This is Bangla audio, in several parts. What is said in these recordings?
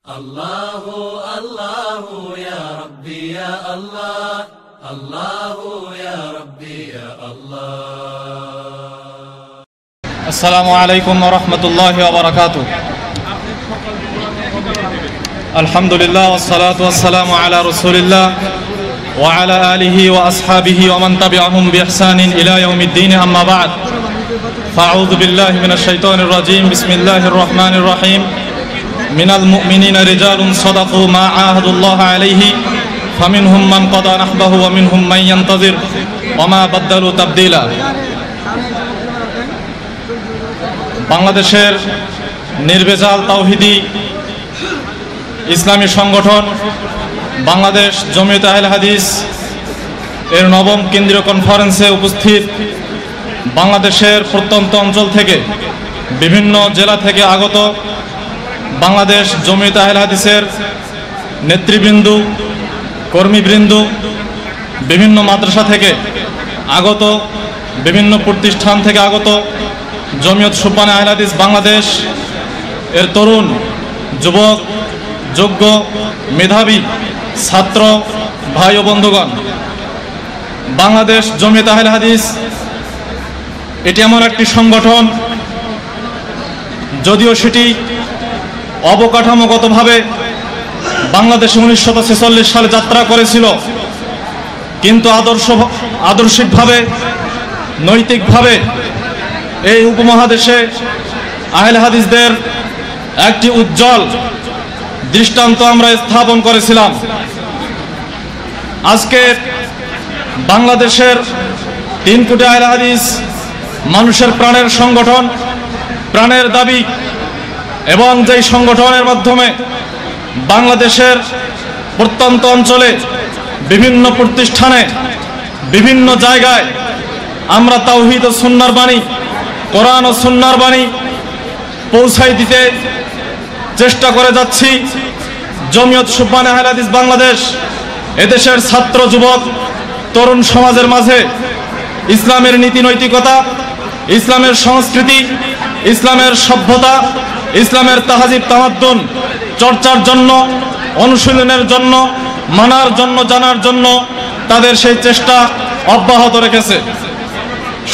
الله الله يا ربي يا الله الله يا ربي يا الله السلام عليكم ورحمة الله وبركاته. الحمد لله والصلاة والسلام على رسول الله وعلى آله وأصحابه ومن تبعهم بإحسان إلى يوم الدين. أما بعد، فأعوذ بالله من الشيطان الرجيم. بسم الله الرحمن الرحيم. من المؤمنين رجال صدقوا ما عاهدوا الله عليه فمنهم من قضى نحبه ومنهم من ينتظر وما بدلوا تبديلا. বাংলাদেশের নির্ভেজাল তাওহীদি ইসলামী সংগঠন বাংলাদেশ জমিয়তে আহলে হাদিস এর নবম কেন্দ্রীয় কনফারেন্সে উপস্থিত বাংলাদেশের প্রত্যন্ত অঞ্চল থেকে বিভিন্ন জেলা থেকে আগত বাংলাদেশ জমিয়তে আহলে হাদিসের নেতৃবৃন্দ, কর্মীবৃন্দ, বিভিন্ন মাদ্রাসা থেকে আগত, বিভিন্ন প্রতিষ্ঠান থেকে আগত জমিয়ত সুবহানে আহলে হাদিস বাংলাদেশ এর তরুণ, যুবক, যোগ্য, মেধাবী ছাত্র ভাই ও বন্ধুগণ, বাংলাদেশ জমিয়ত আহলে হাদিস এটি এমন একটি সংগঠন, যদিও সেটি অবকাঠামোগতভাবে বাংলাদেশে 1946 সালে যাত্রা করেছিল, কিন্তু আদর্শিকভাবে, নৈতিকভাবে এই উপমহাদেশে আহলে হাদিসদের একটি উজ্জ্বল দৃষ্টান্ত আমরা স্থাপন করেছিলাম। আজকে বাংলাদেশের 3 কোটি আহলে হাদিস মানুষের প্রাণের সংগঠন, প্রাণের দাবি, এবং যেই সংগঠনের মাধ্যমে বাংলাদেশের প্রত্যন্ত অঞ্চলে বিভিন্ন প্রতিষ্ঠানে, বিভিন্ন জায়গায় আমরা তাওহীদ ও সুন্নাহর বাণী, কোরআন ও সুন্নাহর বাণী পৌঁছাই দিতে চেষ্টা করে যাচ্ছি। জমিয়ত সুবহানে আহলে হাদিস বাংলাদেশ এদেশের ছাত্র, যুবক, তরুণ সমাজের মাঝে ইসলামের নীতি নৈতিকতা, ইসলামের সংস্কৃতি, ইসলামের সভ্যতা, ইসলামের তাহাজিব তামাদ্দুন চর্চার জন্য, অনুশীলনের জন্য, মানার জন্য, জানার জন্য তাদের সেই চেষ্টা অব্যাহত রেখেছে।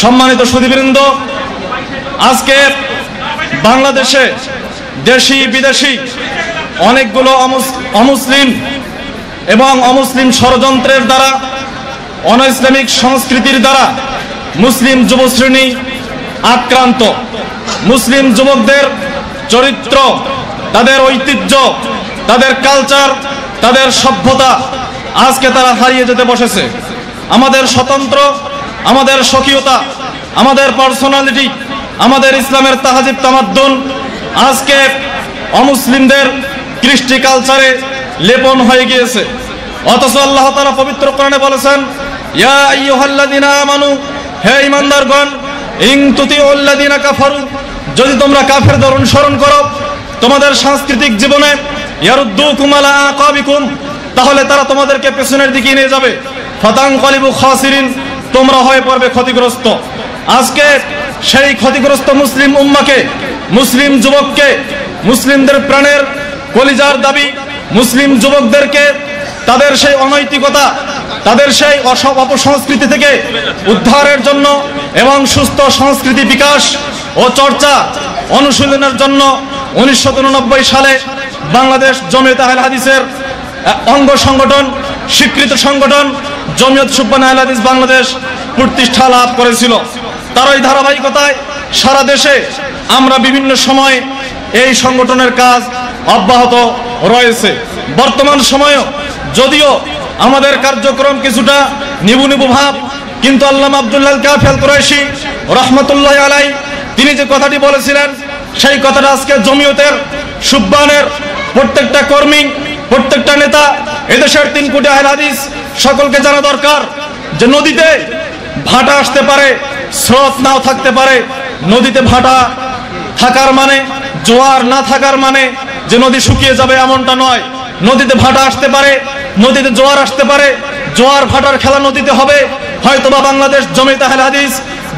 সম্মানিত সুধীবৃন্দ, আজকে বাংলাদেশে দেশি বিদেশি অনেকগুলো অমুসলিম এবং অমুসলিম ষড়যন্ত্রের দ্বারা, অন ইসলামিক সংস্কৃতির দ্বারা মুসলিম যুবশ্রেণী আক্রান্ত। মুসলিম যুবকদের চরিত্র, তাদের ঐতিহ্য, তাদের কালচার, তাদের সভ্যতা আজকে তারা হারিয়ে যেতে বসেছে। আমাদের স্বতন্ত্র, আমাদের স্বকীয়তা, আমাদের পার্সোনালিটি, আমাদের ইসলামের তাহাজিব তামাদ্দুন আজকে অমুসলিমদের কৃষ্টি কালচারে লেপন হয়ে গিয়েছে। অথচ আল্লাহ তাআলা পবিত্র কোরআনে বলেছেন, ইয়া আইয়ুহাল্লাযীনা আমানু, হে ঈমানদারগণ, ইন তুতিউল্লাযীনা কাফারু, যদি তোমরা কাফেরদের অনুসরণ করো তোমাদের সাংস্কৃতিক জীবনে, ইয়ারুদ্দুকুম আলা আকাবিকুম, তাহলে তারা তোমাদেরকে পেছনের দিকে নিয়ে যাবে, ফাতানকালিবু খাসিরিন, তোমরা হয়ে পড়বে ক্ষতিগ্রস্ত। আজকে সেই ক্ষতিগ্রস্ত মুসলিম উম্মাকে, মুসলিম যুবককে, মুসলিমদের প্রাণের কলিজার দাবি মুসলিম যুবকদেরকে তাদের সেই অনৈতিকতা, তাদের সেই অপসংস্কৃতি থেকে উদ্ধারের জন্য এবং সুস্থ সংস্কৃতি বিকাশ ও চর্চা অনুশীলনের জন্য 1993 সালে বাংলাদেশ জমিয়তে আহলে হাদিসের অঙ্গ সংগঠন, স্বীকৃত সংগঠন জমিয়ত সুবহানে আহলে হাদিস বাংলাদেশ প্রতিষ্ঠা লাভ করেছিল। তারই ধারাবাহিকতায় সারা দেশে আমরা বিভিন্ন সময়ে এই সংগঠনের কাজ অব্যাহত রয়েছে। বর্তমান সময়েও যদিও আমাদের কার্যক্রম কিছুটা নিবু নিবু ভাব, কিন্তু আল্লামা আব্দুল্লাহ আল কাফি আল কুরাইশি রাহমাতুল্লাহি আলাইহি তিনি যে কথাটি বলেছিলেন, সেই কথাটা আজকে জমিয়তের সুবহানের প্রত্যেকটা কর্মী, প্রত্যেকটা নেতা, এদেশের 3 কোটি আহলে হাদিস সকলকে জানা দরকার যে নদীতে ভাটা আসতে পারে, স্রোত নাও থাকতে পারে। নদীতে ভাটা থাকার মানে, জোয়ার না থাকার মানে যে নদী শুকিয়ে যাবে এমনটা নয়। নদীতে ভাটা আসতে পারে, নদীতে জোয়ার আসতে পারে, জোয়ার ভাটার খেলা নদীতে হবে। হয়তোবা বাংলাদেশ জমিয়তে আহলে হাদিস,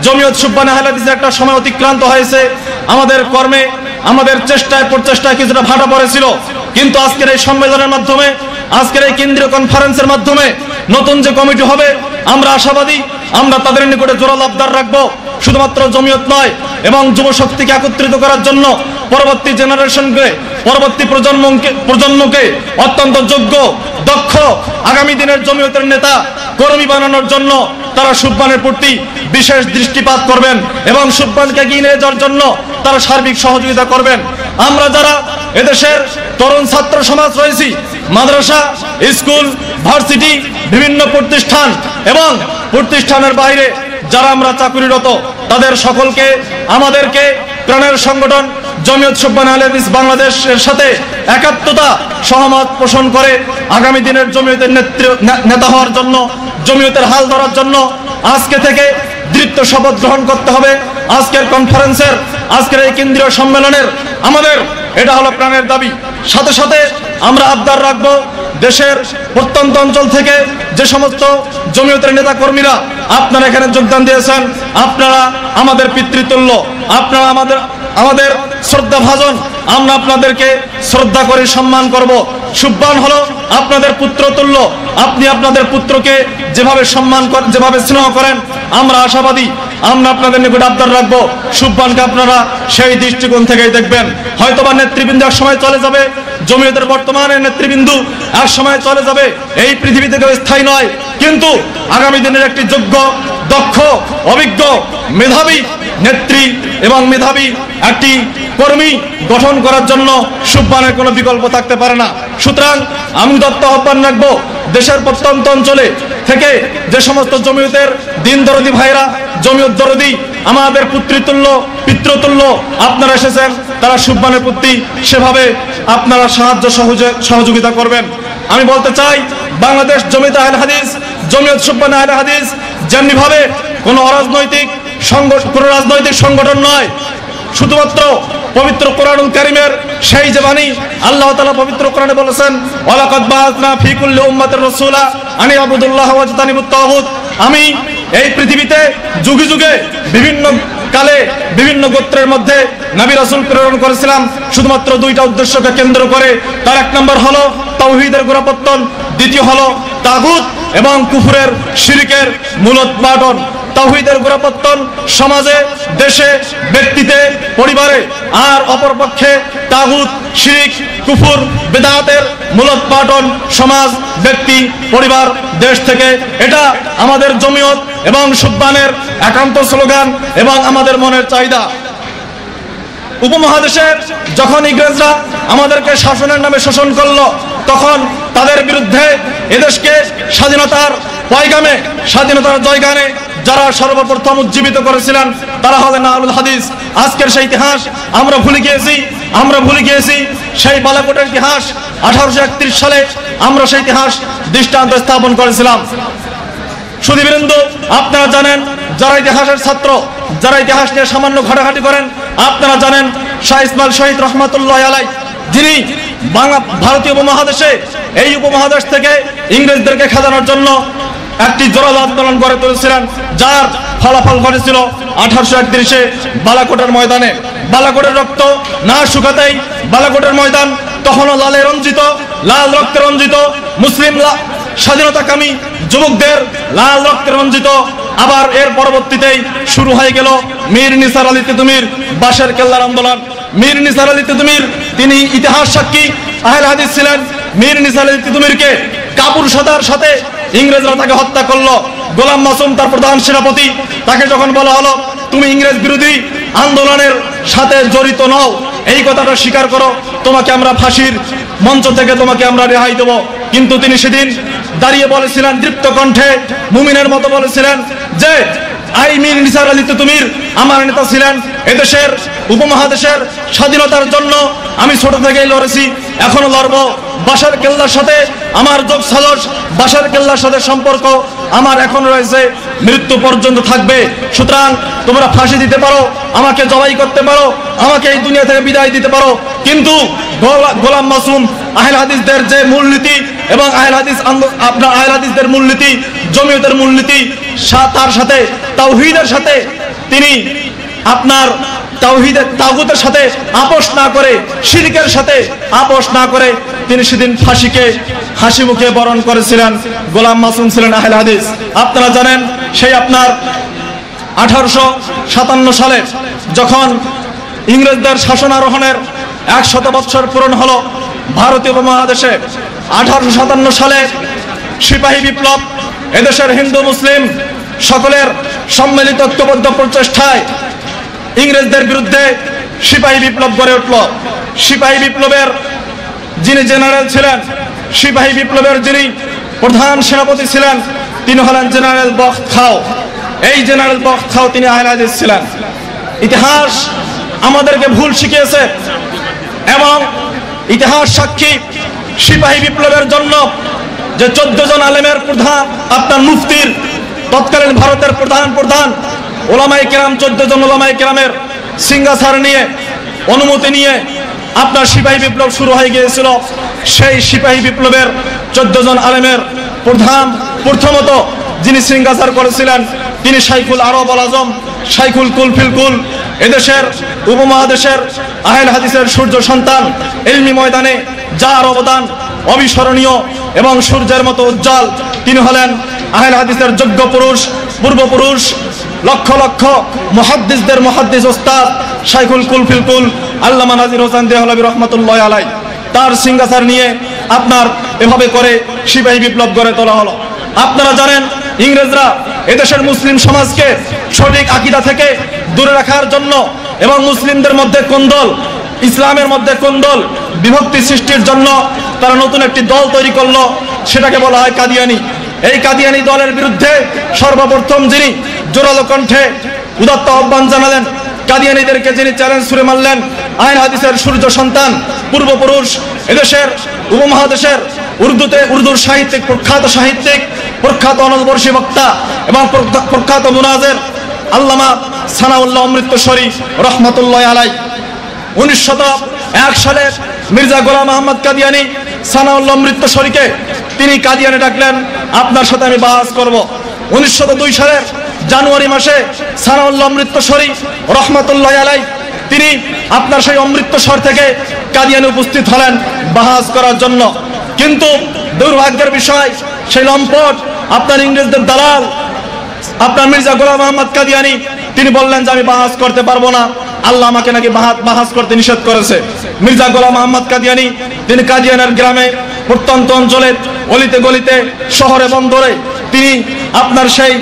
জমিয়ত সুবহানে আহলে হাদিসের একটা সময় অতিক্রান্ত হয়েছে, আমাদের কর্মে, আমাদের চেষ্টায় প্রচেষ্টায় কিছুটা ভাটা পড়েছিল, কিন্তু আজকের এই সম্মেলনের মাধ্যমে, আজকের এই কেন্দ্রীয় কনফারেন্সের মাধ্যমে নতুন যে কমিটি হবে, আমরা আশাবাদী আমরা তাদের নিকটে জোরালো আবদার রাখবো, শুধুমাত্র জমিয়ত নয় এবং যুব শক্তিকে একত্রিত করার জন্য পরবর্তী জেনারেশনকে, পরবর্তী প্রজন্মকে অত্যন্ত যোগ্য, দক্ষ আগামী দিনের জমিয়তের নেতা কর্মী বানানোর জন্য তারা সুবহানের প্রতি বিশেষ দৃষ্টিপাত করবেন এবং সুবহানকে এগিয়ে নিয়ে যাওয়ার জন্য তারা সার্বিক সহযোগিতা করবেন। আমরা যারা এদেশের তরুণ ছাত্র সমাজ রয়েছি, মাদ্রাসা, স্কুল, ভার্সিটি, বিভিন্ন প্রতিষ্ঠান এবং প্রতিষ্ঠানের বাইরে যারা আমরা চাকুরিরত, তাদের সকলকে আমাদেরকে প্রাণের সংগঠন জমিয়ত সুবহান আহলে হাদিস বাংলাদেশের সাথে একাত্মতা সহমত পোষণ করে আগামী দিনের জমিয়তের নেতা হওয়ার জন্য, জমিয়তের হাল ধরার জন্য আজকে থেকে দৃপ্ত শপথ গ্রহণ করতে হবে। আজকের কনফারেন্সের, আজকের এই কেন্দ্রীয় সম্মেলনের আমাদের এটা হলো প্রাণের দাবি। সাথে সাথে আমরা আবদার রাখবো, দেশের প্রত্যন্ত অঞ্চল থেকে যে সমস্ত জমিয়তের নেতা কর্মীরা আপনারা এখানে যোগদান দিয়েছেন, আপনারা আমাদের পিতৃতুল্য, আপনারা আমাদের শ্রদ্ধা ভাজন, আমরা আপনাদেরকে শ্রদ্ধা করে সম্মান করব। সুবহান হলো আপনাদের পুত্রতুল্য, আপনি আপনাদের পুত্রকে যেভাবে সম্মান করেন, যেভাবে স্নেহ করেন, আমরা আশাবাদী আমরা আপনাদের নিকট আবদার রাখবো সুবহানকে আপনারা সেই দৃষ্টিকোণ থেকেই দেখবেন। হয়তোবা নেতৃবৃন্দ এক সময় চলে যাবে, জমিয়তের বর্তমানে নেতৃবৃন্দু এক সময় চলে যাবে, এই পৃথিবী থেকে স্থায়ী নয়, কিন্তু আগামী দিনের একটি যোগ্য, দক্ষ, অভিজ্ঞ, মেধাবী নেত্রী এবং মেধাবী একটি কর্মী গঠন করার জন্য সুবহানের কোনো বিকল্প থাকতে পারে না। সুতরাং আমি দত্ত আহ্বান রাখবো, দেশের প্রত্যন্ত অঞ্চলে থেকে যে সমস্ত জমিয়তের দিন দরদি ভাইরা, জমিয়ত দরদি, আমাদের পুত্রতুল্য, পিতৃতুল্য আপনারা এসেছেন, তারা সুবহানের প্রতি সেভাবে আপনারা সাহায্য সহযোগিতা করবেন। আমি বলতে চাই, বাংলাদেশ জমিয়ত আহলে হাদিস, জমিয়ত সুবহান আহলে হাদিস যেমনিভাবে কোনো অরাজনৈতিক রাজনৈতিক সংগঠন নয়, শুধুমাত্র পবিত্র কোরআনুল কারীমের সেই যে বাণী আল্লাহ তাআলা পবিত্র কোরআনে বলেছেন, ওয়ালাকাদ বাআসনা ফী কুল্লি উম্মাতির রাসূলা আনি আবুদুল্লাহ ওয়াজতানিবুত তাগুত। আমি এই পৃথিবীতে যুগে যুগে বিভিন্ন কালে বিভিন্ন গোত্রের মধ্যে নবী রাসূল প্রেরণ করেছিলাম শুধুমাত্র দুইটা উদ্দেশ্যকে কেন্দ্র করে। তার এক নম্বর হলো তাওহীদের গোড়াপত্তন, দ্বিতীয় হলো তাগুত এবং কুফরের, শিরকের মূলোৎপাটন। তাওহীদের গোড়াপত্তন সমাজে, দেশে, ব্যক্তিতে, পরিবারে, আর অপরপক্ষে তাগুত, শিরক, কুফর, বিদআতের মূলোৎপাটন সমাজ, ব্যক্তি, পরিবার, দেশ থেকে। এটা আমাদের জমিয়ত এবং সুবহানের একান্ত স্লোগান এবং আমাদের মনের চাহিদা। উপমহাদেশে যখন ইংরেজরা আমাদেরকে শাসনের নামে শোষণ করলো, তখন তাদের বিরুদ্ধে এদেশকে স্বাধীনতার পয়গামে, স্বাধীনতার জয়গানে যারা সর্বপ্রথম উজ্জীবিত করেছিলেন তারা হলেন আহলুল হাদিস। আজকের সেই ইতিহাস আমরা ভুলে গিয়েছি সেই বালাকোটের ইতিহাস। 1831 সালে আমরা সেই ইতিহাস দৃষ্টান্ত স্থাপন করেছিলাম। সুধীবৃন্দ, আপনারা জানেন, যারা ইতিহাসের ছাত্র, যারা ইতিহাস নিয়ে সামান্য ঘাটাঘাটি করেন, আপনারা জানেন শাহ ইসমাইল শহীদ রহমাতুল্লাহ আলাইহি, যিনি ভারতীয় উপমহাদেশে, এই উপমহাদেশ থেকে ইংরেজদেরকে খেদানোর জন্য একটি জোরালো আন্দোলন গড়ে তুলেছিলেন, যার ফলাফল ঘটেছিল 1831-এ বালাকোটের ময়দানে। বালাকোটের রক্ত না শুকাতেই বালাকোটের ময়দান তখনও লাল রক্তে রঞ্জিত, মুসলিম স্বাধীনতাকামী যুবকদের লাল রক্তে রঞ্জিত। আবার এর পরবর্তীতেই শুরু হয়ে গেল মীর নিসার আলী তিতুমীর বাঁশের কেল্লার আন্দোলন। মীর নিসার আলী তিতুমীর, তিনি ইতিহাস সাক্ষী, আহলে হাদিস ছিলেন। মীর নিসার আলী তিতুমীরকে কাপুর সাদার সাথে ইংরেজরা তাকে হত্যা করলো। গোলাম মাসুম তার প্রধান সেনাপতি, তাকে যখন বলা হলো তুমি ইংরেজ বিরোধী আন্দোলনের সাথে জড়িত নও, এই কথাটা স্বীকার করো, তোমাকে আমরা ফাঁসির মঞ্চ থেকে তোমাকে আমরা রেহাই দেব, কিন্তু তিনি সেদিন দাঁড়িয়ে বলেছিলেন, দৃপ্ত কণ্ঠে মুমিনের মতো বলেছিলেন যে মীর নিসার আলী তিতুমীর আমার নেতা ছিলেন। এদেশের উপমহাদেশের স্বাধীনতার জন্য আমি ছোট থেকেই লড়েছি, এখনো লড়বো। বাঁশের কেল্লার সাথে আমার যোগ সাজস, বাঁশের কেল্লার সাথে সম্পর্ক আমার এখন রয়েছে, মৃত্যু পর্যন্ত থাকবে। সুতরাং তোমরা ফাঁসি দিতে পারো, আমাকে জবাই করতে পারো, আমাকে এই দুনিয়া থেকে বিদায় দিতে পারো, কিন্তু গোলাম মাসুম আহলে হাদিসদের যে মূলনীতি এবং আপনার আহলে হাদিসদের মূলনীতি, জমিয়তের মূলনীতি, তার সাথে তাওহীদের সাথে তিনি আপনার তাওহীদের তাগুতের সাথে আপোষ না করে, শিরকের সাথে আপোষ না করে তিনি সেদিন ফাঁসিকে হাসি মুখে বরণ করেছিলেন। গোলাম মাসুম ছিলেন আহলে হাদিস। আপনারা জানেন সেই আপনার 1857 সালে যখন ইংরেজদের শাসনারোহণের 100 বছর পূরণ হলো ভারতীয় উপমহাদেশে, 1857 সালে সিপাহী বিপ্লব, এদেশের হিন্দু মুসলিম সকলের সম্মিলিত ঐক্যবদ্ধ প্রচেষ্টায় ইংরেজদের বিরুদ্ধে সিপাহী বিপ্লব গড়ে উঠল। সিপাহী বিপ্লবের যিনি জেনারেল ছিলেন, সিপাহী বিপ্লবের যিনি প্রধান সেনাপতি ছিলেন, তিনি হলেন জেনারেল বখত খাও। এই জেনারেল বখত খাও তিনি আহলে হাদিস ছিলেন। ইতিহাস আমাদেরকে ভুল শিখিয়েছে এবং ইতিহাস সাক্ষী সিপাহী বিপ্লবের জন্য যে 14 জন আলেমের প্রধান আপনার মুফতির তৎকালীন ভারতের প্রধান ওলামায়ে কেরাম 14 জন ওলামায়ে কেরামের সিংহাসন নিয়ে অনুমতি নিয়ে আপনার সিপাহী বিপ্লব শুরু হয়ে গিয়েছিল। সেই সিপাহী বিপ্লবের 14 জন আলেমের প্রথমত যিনি সিংহাসন করেছিলেন তিনি শাইখুল আরব আল আজম, শাইখুল কুল ফিল কুল, এদেশের উপমহাদেশের আহলে হাদিসের সূর্য সন্তান, ইলমি ময়দানে যার অবদান অবিস্মরণীয় এবং সূর্যের মতো উজ্জ্বল, তিনি হলেন আহলে হাদিসের যোগ্য পুরুষ, পূর্বপুরুষ, লক্ষ লক্ষ মুহাদ্দিসদের মুহাদ্দিস ওস্তাদ শাইখুল কুল ফিল কুল আল্লামা নাজির হোসেন দেহলভী রহমাতুল্লাহ আলাইহি। তার সিংহাসন নিয়ে আপনার এভাবে করে সিপাহী বিপ্লব গড়ে তোলা হলো। আপনারা জানেন ইংরেজরা এদেশের মুসলিম সমাজকে সঠিক আকীদা থেকে দূরে রাখার জন্য এবং মুসলিমদের মধ্যে কোন্দল, ইসলামের মধ্যে কোন্দল, বিভক্তি সৃষ্টির জন্য তারা নতুন একটি দল তৈরি করলো, সেটাকে বলা হয় কাদিয়ানি। এই কাদিয়ানি দলের বিরুদ্ধে সর্বপ্রথম যিনি জোরালো কণ্ঠে উদাত্ত আহ্বান জানালেন, কাদিয়ানিদেরকে যিনি চ্যালেঞ্জ ছুড়ে মারলেন, আহলে হাদিসের সূর্য সন্তান, পূর্বপুরুষ, এদেশের উপমহাদেশের উর্দুর সাহিত্যিক, প্রখ্যাত অনবর্ষী বক্তা এবং প্রখ্যাত মুনাজির আল্লামা সানাউল্লাহ অমৃতসরী রহমাতুল্লাহ আলাইহি। 1901 সালে মির্জা গোলাম আহমদ কাদিয়ানি সানাউল্লাহ অমৃতসরীকে তিনি কাদিয়ানে ডাকলেন, আপনার সাথে আমি বাহাস করব। 1902 সালের জানুয়ারি মাসে সানাউল্লাহ অমৃতসরী রহমাতুল্লাহ আলাইহি তিনি আপনার সেই অমৃতসর থেকে কাদিয়ানে উপস্থিত হলেন বাহাস করার জন্য। কিন্তু দুর্ভাগ্যের বিষয় সেই লম্পট আপনার ইংরেজদের দালাল আপনার মির্জা গোলাম আহমদ কাদিয়ানি তিনি বললেন যে আমি বাহাস করতে পারবো না, আল্লাহ আমাকে নাকি বাহাস করতে নিষেধ করেছে। মির্জা গোলাম আহমদ কাদিয়ানি তিনি কাদিয়ানের গ্রামে, প্রত্যন্ত অঞ্চলে, অলিতে গলিতে, শহরে বন্দরে তিনি আপনার সেই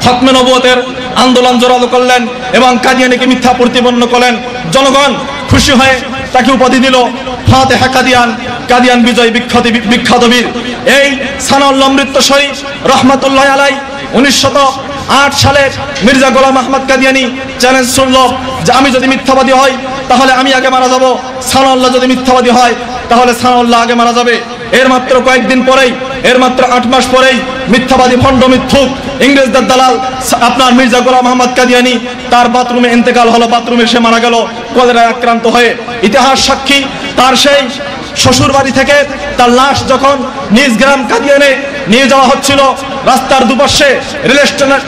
খতমে নবুয়তের আন্দোলন জোরালো করলেন এবং কাদিয়ানিকে মিথ্যা প্রতিপন্ন করলেন। জনগণ খুশি হয়ে তাকে উপাধি দিল ফাতেহা কাদিয়ান, কাদিয়ান বিজয় বিখ্যাত বীর। এই সানাউল্লাহ অমৃতসরী রহমাতুল্লাহ আলাইহি 1908 সালে মির্জা গোলাম আহমদ কাদিয়ানি চ্যালেঞ্জ ছুড়ল যে আমি যদি মিথ্যাবাদী হই তাহলে আমি আগে মারা যাব, সানাউল্লাহ যদি মিথ্যাবাদী হয় তাহলে সানাউল্লাহ আগে মারা যাবে। এর মাত্র কয়েকদিন পরেই, এর মাত্র 8 মাস পরেই মিথ্যাবাদী ভণ্ড মিথ্যুক ইংরেজদের দালাল আপনার মির্জা গোলাম আহমদ কাদিয়ানি তার বাথরুমে ইন্তেকাল হলো, বাথরুমে সে মারা গেল কলেরায় আক্রান্ত হয়ে। ইতিহাস সাক্ষী তার সেই শ্বশুর বাড়ি থেকে তার লাশ যখন নিজ গ্রাম কাদিয়ানে নিয়ে যাওয়া হচ্ছিল, রাস্তার দুপাশে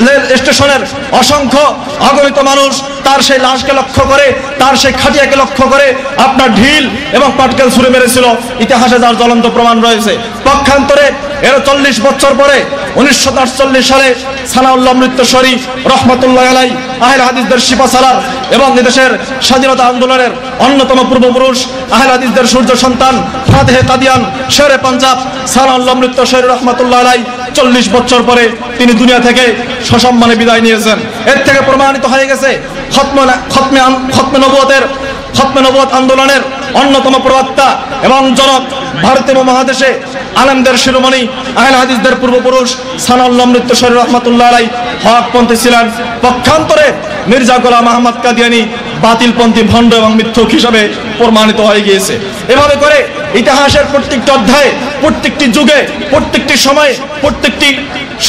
রেল স্টেশনের অসংখ্য অগণিত মানুষ তার সেই লাশকে লক্ষ্য করে, তার সেই খাটিয়াকে লক্ষ্য করে আপনার ঢিল এবং পাটকেল ছুঁড়ে মেরেছিল। ইতিহাসে যার জ্বলন্ত প্রমাণ রয়েছে। পক্ষান্তরে এর 40 বছর পরে 1948 সালে সানাউল্লাহ অমৃতসরী রহমাতুল্লাহ আলাইহি আহলে হাদিসদের সিপাহসালার এবং এদেশের স্বাধীনতা আন্দোলনের অন্যতম পূর্বপুরুষ, আহলে হাদিসদের সূর্য সন্তান, ফাতেহে কাদিয়ান, শেরে পাঞ্জাব সানাউল্লাহ অমৃতসরী রহমাতুল্লাহ আলাইহি 40 বছর পরে তিনি দুনিয়া থেকে সসম্মানে বিদায় নিয়েছেন। এর থেকে প্রমাণিত হয়ে গেছে খতমে নবুয়ত আন্দোলনের অন্যতম প্রবক্তা এবং জনক, ভারতীয় মহাদেশে আলেমদের শিরোমণি, আহলে হাদিসদের পূর্বপুরুষ সানাউল্লাহ অমৃতসরী রহমাতুল্লাহ আলাইহি হকপন্থী ছিলেন। পক্ষান্তরে মির্জা গোলাম আহমদ কাদিয়ানি বাতিলপন্থী, ভণ্ড এবং মিথ্যুক হিসাবে প্রমাণিত হয়ে গিয়েছে। এভাবে করে ইতিহাসের প্রত্যেকটি অধ্যায়ে, প্রত্যেকটি যুগে, প্রত্যেকটি সময়ে, প্রত্যেকটি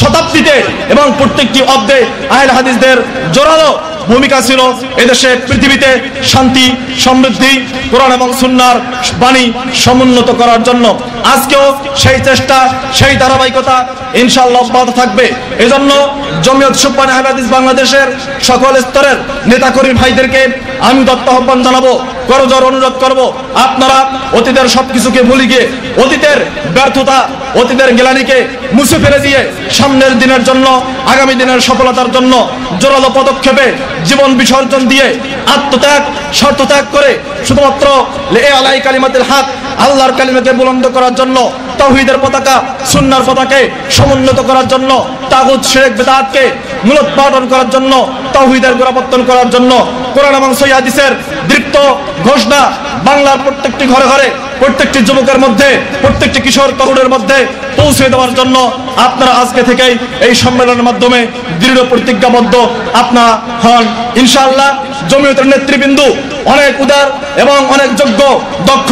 শতাব্দীতে এবং প্রত্যেকটি অব্দে আহলে হাদিসদের জোরালো ভূমিকা ছিল এদেশে পৃথিবীতে শান্তি, সমৃদ্ধি, কোরআন এবং সুন্নাহর বাণী সমুন্নত করার জন্য। আজকেও সেই চেষ্টা, সেই ধারাবাহিকতা ইনশাআল্লাহ অব্যাহত থাকবে। এজন্য জমিয়ত সুবহান আহলে হাদিস বাংলাদেশের সকল স্তরের নেতাকর্মী ভাইদেরকে আমি দত্ত আহ্বান জানাবো, করজোর অনুরোধ করব, আপনারা অতীতের সবকিছুকে ভুলে গিয়ে, অতীতের ব্যর্থতা, অতীতের গ্লানিকে মুছে ফেলে দিয়ে সামনের দিনের জন্য, আগামী দিনের সফলতার জন্য জোরালো পদক্ষেপে জীবন বিসর্জন দিয়ে আত্মত্যাগ, স্বার্থত্যাগ করে শুধুমাত্র আলাই কালিমাতুল হক, আল্লাহর কালিমাকে বুলন্দ করার জন্য, তাওহীদের পতাকা, সুন্নাহর পতাকাকে সমুন্নত করার জন্য, তাগুত শিরক বিদআতকে মূলোৎপাটন করার জন্য, তাওহীদের গোড়াপত্তন করার জন্য কোরআন এবং সহিহ হাদিসের দৃপ্ত ঘোষণা বাংলার প্রত্যেকটি ঘরে ঘরে, প্রত্যেকটি যুবকের মধ্যে, প্রত্যেকটি কিশোর তরুণের মধ্যে পৌঁছে দেওয়ার জন্য আপনারা আজকে থেকেই এই সম্মেলনের মাধ্যমে দৃঢ় প্রতিজ্ঞাবদ্ধ আপনারা হন। ইনশাআল্লাহ জমিয়তের নেতৃবৃন্দ অনেক উদার এবং অনেক যোগ্য, দক্ষ,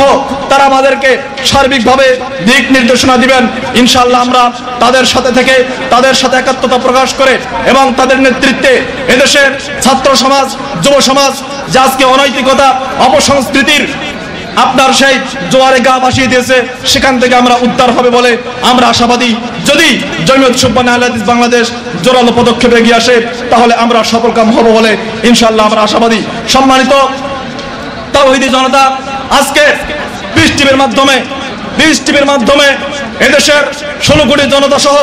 তারা আমাদেরকে সার্বিকভাবে দিক নির্দেশনা দিবেন। ইনশাআল্লাহ আমরা তাদের সাথে থেকে, তাদের সাথে একাত্মতা প্রকাশ করে এবং তাদের নেতৃত্বে এদেশের ছাত্র সমাজ, যুব সমাজ যে আজকে অনৈতিকতা, অপসংস্কৃতির আপনার সেই জোয়ারে গা ভাসিয়ে দিয়েছে, সেখান থেকে আমরা উদ্ধার হবে বলে আমরা আশাবাদী। যদি জমিয়ত সুবহান আহলে হাদিস বাংলাদেশ জোরালো পদক্ষেপে এগিয়ে আসে, তাহলে আমরা সফলকাম হব বলে ইনশাআল্লাহ আমরা আশাবাদী। সম্মানিত তাওহীদি জনতা, আজকে পিস টিভির মাধ্যমে এদেশের 16 কোটি জনতা সহ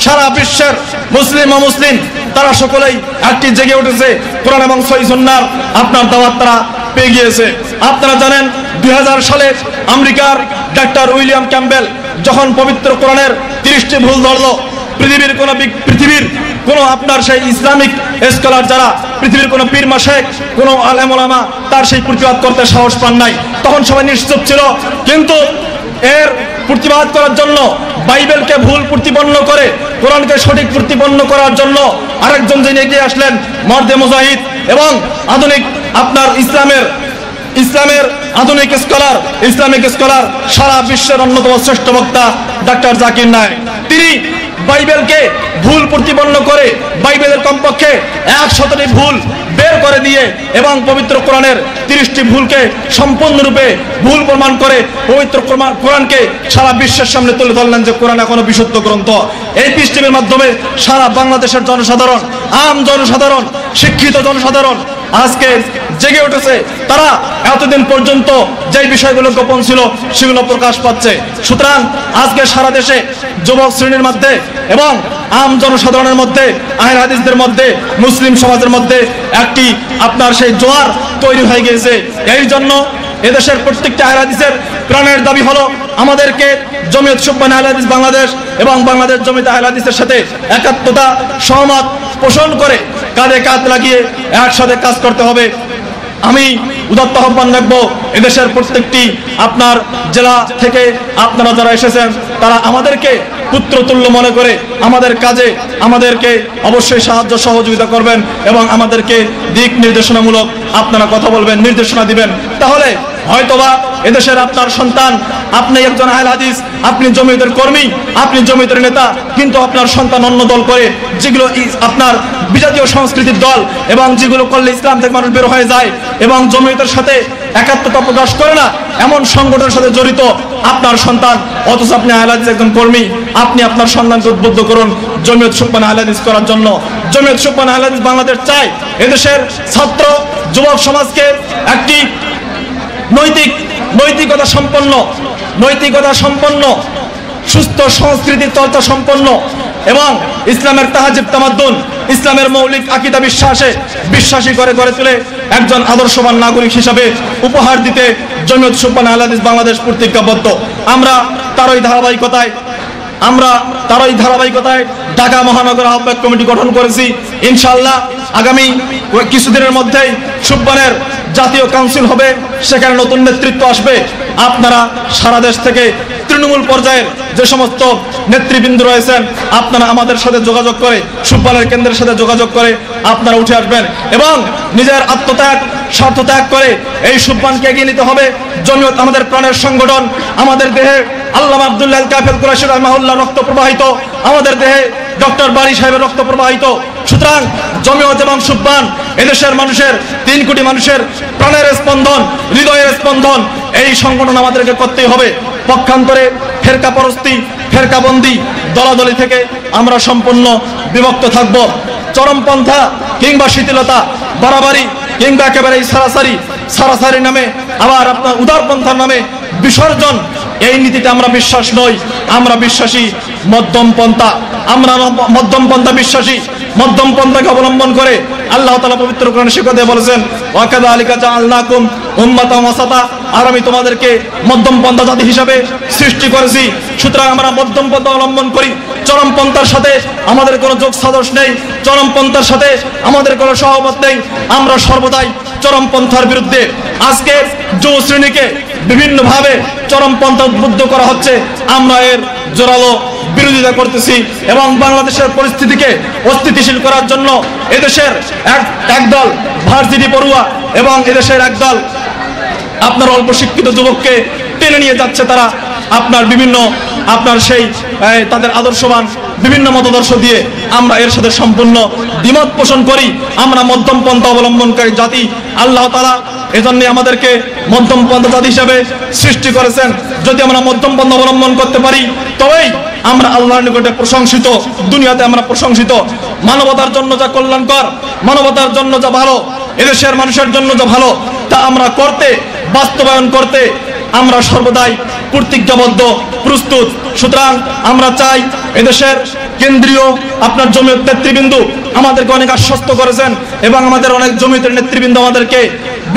সারা বিশ্বের মুসলিম অমুসলিম তারা সকলেই একটি জেগে উঠেছে, কোরআন এবং সহিহ সুন্নাহর আপনার দাওয়াত তারা পেয়ে গিয়েছে। আপনারা জানেন 2000 সালে আমেরিকার ডাক্তার উইলিয়াম ক্যাম্বেল যখন পবিত্র কোরআনের 30টি ভুল ধরলো, পৃথিবীর কোন আপনার সেই ইসলামিক স্কলার, যারা পৃথিবীর কোন পীর মাশায়েখ, কোন আলেম ওলামা তার সেই প্রতিবাদ করতে সাহস পান নাই। তখন সবাই নিশ্চুপ ছিল, কিন্তু এর প্রতিবাদ করার জন্য, বাইবেলকে ভুল প্রতিপন্ন করে কোরআনকে সঠিক প্রতিপন্ন করার জন্য আরেকজন যিনি এগিয়ে আসলেন, মর্দে মুজাহিদ এবং আধুনিক আপনার ইসলামের আধুনিক স্কলার, ইসলামিক স্কলার, সারা বিশ্বের অন্যতম শ্রেষ্ঠ বক্তা ডাক্তার জাকির নায়েক। তিনি বাইবেলকে ভুল প্রতিপন্ন করে, বাইবেলের কমপক্ষে 100টি ভুল বের করে দিয়ে এবং পবিত্র কোরআনের 30টি ভুলকে সম্পূর্ণরূপে ভুল প্রমাণ করে পবিত্র কোরআনকে সারা বিশ্বের সামনে তুলে ধরলেন যে কোরআন এখনো বিশুদ্ধ গ্রন্থ। এই পিস টিভির মাধ্যমে সারা বাংলাদেশের জনসাধারণ, আম জনসাধারণ, শিক্ষিত জনসাধারণ আজকে জেগে উঠেছে। তারা এতদিন পর্যন্ত যে বিষয়গুলো গোপন ছিল সেগুলো প্রকাশ পাচ্ছে। সুতরাং আজকে সারা দেশে যুবক শ্রেণীর মধ্যে এবং আম জনসাধারণের মধ্যে, আহলে হাদিসদের মধ্যে, মুসলিম সমাজের মধ্যে একটি আপনার সেই জোয়ার তৈরি হয়ে গিয়েছে। এই জন্য এদেশের প্রত্যেকটা আহলে হাদিসের প্রাণের দাবি হলো আমাদেরকে জমিয়ত সুবহান আহলে হাদিস বাংলাদেশ এবং বাংলাদেশ জমিয়ত আহলে হাদিসের সাথে একাত্মতা, সহমত পোষণ করে কাঁধে কাঁধ লাগিয়ে একসাথে কাজ করতে হবে। আমি উদাত্ত আহ্বান রাখবো, এদেশের প্রত্যেকটি আপনার জেলা থেকে আপনারা যারা এসেছেন তারা আমাদেরকে পুত্রতুল্য মনে করে আমাদের কাজে আমাদেরকে অবশ্যই সাহায্য সহযোগিতা করবেন এবং আমাদেরকে দিক নির্দেশনামূলক আপনারা কথা বলবেন, নির্দেশনা দিবেন। তাহলে হয়তোবা এদেশের আপনার সন্তান, আপনি একজন আহলে হাদিস, আপনি জমিয়তের কর্মী, আপনি জমিয়তের নেতা, কিন্তু আপনার সন্তান অন্য দল করে, যেগুলো আপনার বিজাতীয় সংস্কৃতির দল এবং যেগুলো করলে ইসলাম থেকে মানুষ বের হয়ে যায় এবং জমিয়তের সাথে একাত্মতা প্রকাশ করে না, এমন সংগঠনের সাথে জড়িত আপনার সন্তান, অথচ আপনি আহলে হাদিস একজন কর্মী। আপনি আপনার সন্তানকে উদ্বুদ্ধ করুন জমিয়ত সুবহান আহলে হাদিস করার জন্য। জমিয়ত সুবহান আহলে হাদিস বাংলাদেশ চায় এদেশের ছাত্র যুবক সমাজকে একটি নৈতিকতা সম্পন্ন, সুস্থ সংস্কৃতি চর্চা সম্পন্ন এবং ইসলামের তাহাজিব তামাদ্দুন, ইসলামের মৌলিক আকীদা বিশ্বাসী করে গড়ে তুলে একজন আদর্শবান নাগরিক হিসাবে উপহার দিতে জমিয়ত সুবহান আহলে হাদিস বাংলাদেশ প্রতিজ্ঞাবদ্ধ। আমরা তারই ধারাবাহিকতায় ঢাকা মহানগর আহ্বায়ক কমিটি গঠন করেছি। ইনশাআল্লাহ আগামী কিছুদিনের মধ্যেই সুবহানের জাতীয় কাউন্সিল হবে, সেখানে নতুন নেতৃত্ব আসবে। আপনারা সারা দেশ থেকে তৃণমূল পর্যায়ের যে সমস্ত নেতৃবৃন্দ রয়েছেন, আপনারা আমাদের সাথে যোগাযোগ করে, সুবহানের কেন্দ্রের সাথে যোগাযোগ করে আপনারা উঠে আসবেন এবং নিজের আত্মত্যাগ, স্বার্থত্যাগ করে এই সুবহানকে এগিয়ে নিতে হবে। জমিয়ত আমাদের প্রাণের সংগঠন, আমাদের দেহে আল্লামা আব্দুল্লাহ আল কাফেল কুরাইশি রাহিমাহুল্লাহ রক্ত প্রবাহিত, আমাদের দেহে ডক্টর বারী সাহেবের রক্ত প্রবাহিত। সুতরাং জমিয়ত এবং সুবহান এদেশের মানুষের, 3 কোটি মানুষের প্রাণের স্পন্দন, হৃদয়ের স্পন্দন। এই সংগঠন আমাদেরকে করতেই হবে। পক্ষান্তরে ফেরকাপরস্তি, ফেরকাবন্দি, দলাদলি থেকে আমরা সম্পূর্ণ বিভক্ত থাকব। চরমপন্থা কিংবা শিথিলতা, বাড়াবাড়ি কিংবা একেবারে সারাসারি নামে, আবার আপনার উদারপন্থার নামে বিসর্জন, এই নীতিতে আমরা বিশ্বাস নই। আমরা বিশ্বাসী মধ্যম পন্থা, আমরা মধ্যম পন্থা বিশ্বাসী। মধ্যম পন্থাকে অবলম্বন করে আল্লাহ তাআলা পবিত্র কোরআনে শিক্ষা বলেছেন, ওয়া কাযালিকা জাআলনাকুম উম্মাতান ওয়াসাতা, আর আমি তোমাদেরকে মধ্যম পন্থা জাতি হিসাবে সৃষ্টি করেছি। সুতরাং আমরা মধ্যম পন্থা অবলম্বন করি। চরমপন্থার সাথে আমাদের কোনো যোগ সাদৃশ নেই, চরমপন্থার সাথে আমাদের কোনো সহমত নেই। আমরা সর্বদাই চরমপন্থার বিরুদ্ধে। আজকে যুব শ্রেণীকে বিভিন্নভাবে চরমপন্থা উদ্বুদ্ধ করা হচ্ছে, আমরা এর জোরালো বিরোধিতা করতেছি এবং বাংলাদেশের পরিস্থিতিকে অস্থিতিশীল করার জন্য এদেশের একদল ভার্সিটি পড়ুয়া এবং এদেশের একদল আপনার অল্প শিক্ষিত যুবককে টেনে নিয়ে যাচ্ছে তারা আপনার সেই তাদের আদর্শবান বিভিন্ন মতাদর্শ দিয়ে। আমরা এর সাথে সম্পূর্ণ দ্বিমত পোষণ করি। আমরা মধ্যম পন্থা অবলম্বনকারী জাতি। আল্লাহ তাআলা এজন্য আমাদেরকে মধ্যম পন্থা জাতি হিসাবে সৃষ্টি করেছেন। যদি আমরা মধ্যম পন্থা অবলম্বন করতে পারি তবেই আমরা আল্লাহর নিকটে প্রশংসিত, দুনিয়াতে আমরা প্রশংসিত। মানবতার জন্য যা কল্যাণকর, মানবতার জন্য যা ভালো, এদেশের মানুষের জন্য যা ভালো, তা আমরা করতে, বাস্তবায়ন করতে আমরা সর্বদাই প্রতিজ্ঞাবদ্ধ, প্রস্তুত। সুতরাং আমরা চাই এদেশের কেন্দ্রীয় আপনার জমিয়ত নেতৃবৃন্দ আমাদেরকে অনেক আশ্বস্ত করেছেন এবং আমাদের অনেক জমিয়তের নেতৃবৃন্দ আমাদেরকে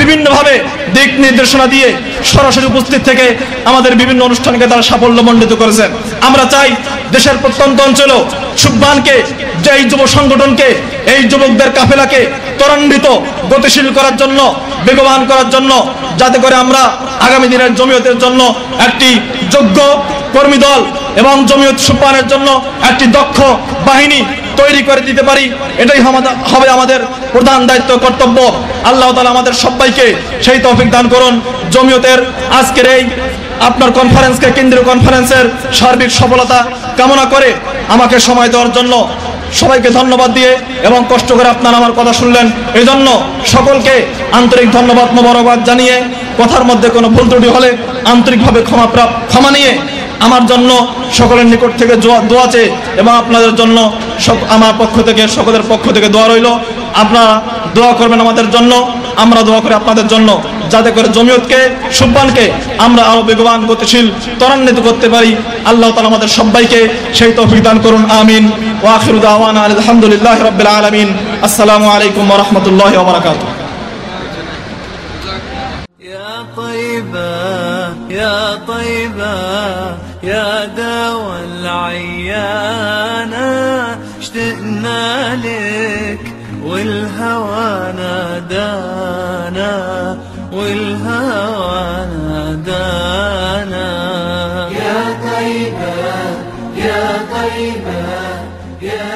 বিভিন্নভাবে দিক নির্দেশনা দিয়ে সরাসরি উপস্থিত থেকে আমাদের বিভিন্ন অনুষ্ঠানকে তারা সাফল্যমণ্ডিত করেছেন। আমরা চাই দেশের প্রত্যন্ত অঞ্চলেও সুবহানকে, যে এই যুব সংগঠনকে, এই যুবকদের কাফেলাকে ত্বরান্বিত, গতিশীল করার জন্য, বেগবান করার জন্য, যাতে করে আমরা আগামী দিনের জমিয়তের জন্য একটি যোগ্য কর্মী দল এবং জমিয়ত সুবহানের জন্য একটি দক্ষ বাহিনী তৈরি করে দিতে পারি। এটাই হবে আমাদের প্রধান দায়িত্ব, কর্তব্য। আল্লাহ তাআলা আমাদের সবাইকে সেই তৌফিক দান করুন। জমিয়তের আজকের এই আপনার কনফারেন্সকে, কেন্দ্রীয় কনফারেন্সের সার্বিক সফলতা কামনা করে আমাকে সময় দেওয়ার জন্য সবাইকে ধন্যবাদ দিয়ে এবং কষ্ট করে আপনারা আমার কথা শুনলেন, এই জন্য সকলকে আন্তরিক ধন্যবাদ, মোবারকবাদ জানিয়ে কথার মধ্যে কোনো ভুল ত্রুটি হলে আন্তরিকভাবে ক্ষমা নিয়ে আমার জন্য সকলের নিকট থেকে দোয়া চেয়ে এবং আপনাদের জন্য আমার পক্ষ থেকে, সকলের পক্ষ থেকে দোয়া রইল। আপনারা দোয়া করবেন আমাদের জন্য, আমরা দোয়া করি আপনাদের জন্য, যাতে করে জমিয়তকে, সুবহানকে আমরা আরো বেগবান, গতিশীল, ত্বরান্বিত করতে পারি। আল্লাহ তাআলা আমাদের সবাইকে সেই তৌফিক দান করুন। আমিন। ওয়া আখিরু দাওয়ানা আলহামদুলিল্লাহি রাব্বিল আলামিন। আসসালামু আলাইকুম ওয়া রাহমাতুল্লাহি ওয়া বারাকাতুহু। يا طيبة يا دوا العيانة، اشتقنا لك والهوى نادانا، والهوى نادانا. يا طيبة يا طيبة يا